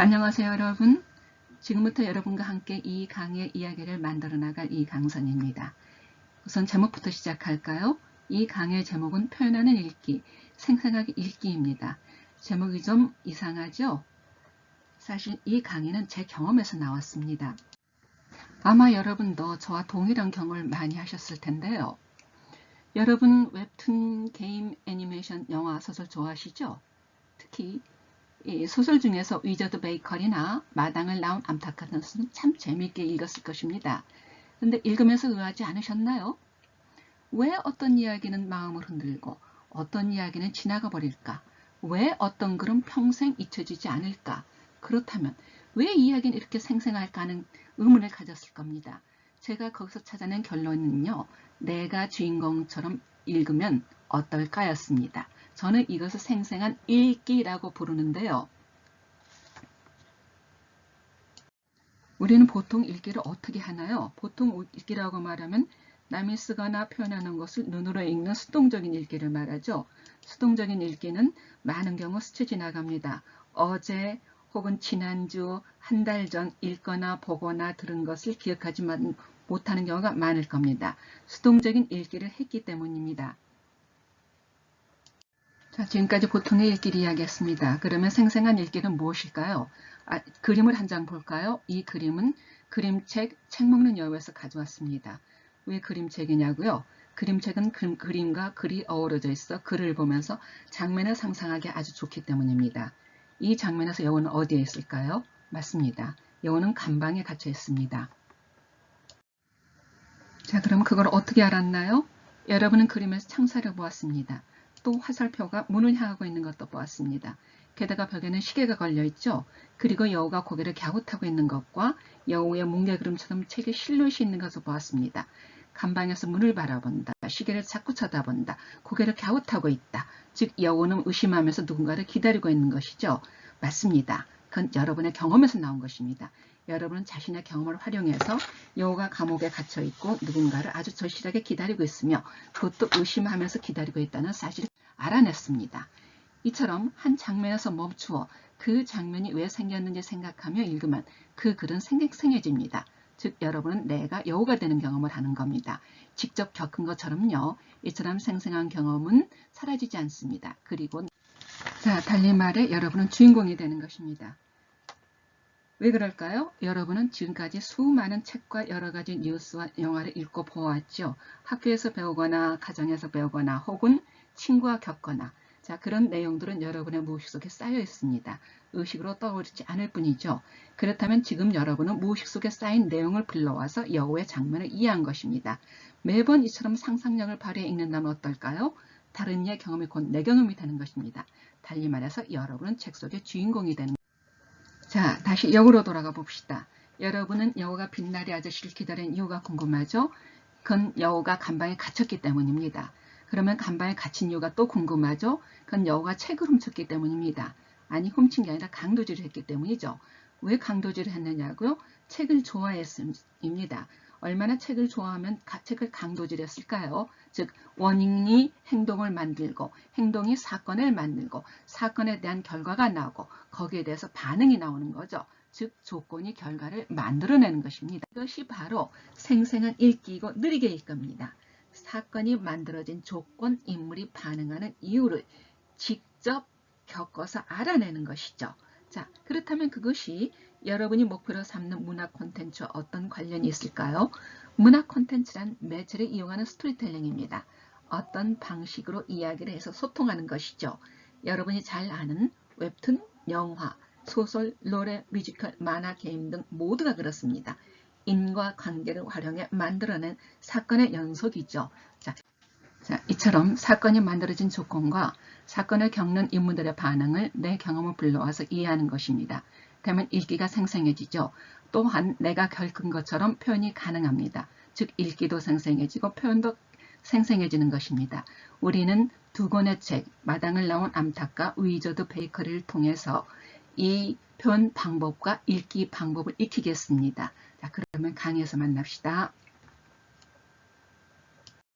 안녕하세요 여러분. 지금부터 여러분과 함께 이 강의 이야기를 만들어 나갈 이강선입니다. 우선 제목부터 시작할까요? 이 강의 제목은 표현하는 읽기, 생생하게 읽기입니다. 제목이 좀 이상하죠? 사실 이 강의는 제 경험에서 나왔습니다. 아마 여러분도 저와 동일한 경험을 많이 하셨을 텐데요. 여러분 웹툰, 게임, 애니메이션, 영화, 소설 좋아하시죠? 특히 이 소설 중에서 위저드 베이커리나 마당을 나온 암탉 같은 소설은 참 재미있게 읽었을 것입니다. 그런데 읽으면서 의아하지 않으셨나요? 왜 어떤 이야기는 마음을 흔들고 어떤 이야기는 지나가 버릴까? 왜 어떤 글은 평생 잊혀지지 않을까? 그렇다면 왜 이야기는 이렇게 생생할까 하는 의문을 가졌을 겁니다. 제가 거기서 찾아낸 결론은요. 내가 주인공처럼 읽으면 어떨까였습니다. 저는 이것을 생생한 읽기라고 부르는데요. 우리는 보통 읽기를 어떻게 하나요? 보통 읽기라고 말하면 남이 쓰거나 표현하는 것을 눈으로 읽는 수동적인 읽기를 말하죠. 수동적인 읽기는 많은 경우 스쳐 지나갑니다. 어제 혹은 지난주, 한 달 전 읽거나 보거나 들은 것을 기억하지 못하는 경우가 많을 겁니다. 수동적인 읽기를 했기 때문입니다. 자, 지금까지 보통의 읽기를 이야기했습니다. 그러면 생생한 읽기는 무엇일까요? 그림을 한 장 볼까요? 이 그림은 그림책, 책 먹는 여우에서 가져왔습니다. 왜 그림책이냐고요? 그림책은 그림과 글이 어우러져 있어 글을 보면서 장면을 상상하기 아주 좋기 때문입니다. 이 장면에서 여우는 어디에 있을까요? 맞습니다. 여우는 감방에 갇혀 있습니다. 자, 그럼 그걸 어떻게 알았나요? 여러분은 그림에서 창살을 보았습니다. 또 화살표가 문을 향하고 있는 것도 보았습니다. 게다가 벽에는 시계가 걸려있죠. 그리고 여우가 고개를 갸웃하고 있는 것과 여우의 뭉게그림처럼 책에 실루엣이 있는 것을 보았습니다. 감방에서 문을 바라본다. 시계를 자꾸 쳐다본다. 고개를 갸웃하고 있다. 즉 여우는 의심하면서 누군가를 기다리고 있는 것이죠. 맞습니다. 그건 여러분의 경험에서 나온 것입니다. 여러분은 자신의 경험을 활용해서 여우가 감옥에 갇혀있고 누군가를 아주 절실하게 기다리고 있으며 그것도 의심하면서 기다리고 있다는 사실을 알아냈습니다. 이처럼 한 장면에서 멈추어 그 장면이 왜 생겼는지 생각하며 읽으면 그 글은 생생해집니다. 즉 여러분은 내가 여우가 되는 경험을 하는 겁니다. 직접 겪은 것처럼요. 이처럼 생생한 경험은 사라지지 않습니다. 그리고 달리 말해 여러분은 주인공이 되는 것입니다. 왜 그럴까요? 여러분은 지금까지 수많은 책과 여러 가지 뉴스와 영화를 읽고 보았죠. 학교에서 배우거나 가정에서 배우거나 혹은 친구와 겪거나 그런 내용들은 여러분의 무의식 속에 쌓여 있습니다. 의식으로 떠오르지 않을 뿐이죠. 그렇다면 지금 여러분은 무의식 속에 쌓인 내용을 불러와서 여우의 장면을 이해한 것입니다. 매번 이처럼 상상력을 발휘해 읽는다면 어떨까요? 다른 이의 경험이 곧 내 경험이 되는 것입니다. 달리 말해서 여러분은 책 속의 주인공이 되는 것입니다. 자, 다시 여우로 돌아가 봅시다. 여러분은 여우가 빛나리 아저씨를 기다린 이유가 궁금하죠? 그건 여우가 감방에 갇혔기 때문입니다. 그러면 감방에 갇힌 이유가 또 궁금하죠? 그건 여우가 책을 훔쳤기 때문입니다. 아니, 훔친 게 아니라 강도질을 했기 때문이죠. 왜 강도질을 했느냐고요? 책을 좋아했습니다. 얼마나 책을 좋아하면 책을 강도질했을까요? 즉 원인이 행동을 만들고 행동이 사건을 만들고 사건에 대한 결과가 나오고 거기에 대해서 반응이 나오는 거죠. 즉 조건이 결과를 만들어내는 것입니다. 이것이 바로 생생한 읽기이고 느리게 읽기입니다. 사건이 만들어진 조건, 인물이 반응하는 이유를 직접 겪어서 알아내는 것이죠. 자, 그렇다면 그것이 여러분이 목표로 삼는 문학 콘텐츠와 어떤 관련이 있을까요? 문학 콘텐츠란 매체를 이용하는 스토리텔링입니다. 어떤 방식으로 이야기를 해서 소통하는 것이죠. 여러분이 잘 아는 웹툰, 영화, 소설, 노래, 뮤지컬, 만화, 게임 등 모두가 그렇습니다. 인과관계를 활용해 만들어낸 사건의 연속이죠. 자, 이처럼 사건이 만들어진 조건과 사건을 겪는 인물들의 반응을 내 경험을 불러와서 이해하는 것입니다. 그러면 읽기가 생생해지죠. 또한 내가 겪은 것처럼 표현이 가능합니다. 즉 읽기도 생생해지고 표현도 생생해지는 것입니다. 우리는 두 권의 책, 마당을 나온 암탉과 위저드 베이커리를 통해서 이 표현 방법과 읽기 방법을 익히겠습니다. 자, 그러면 강의에서 만납시다.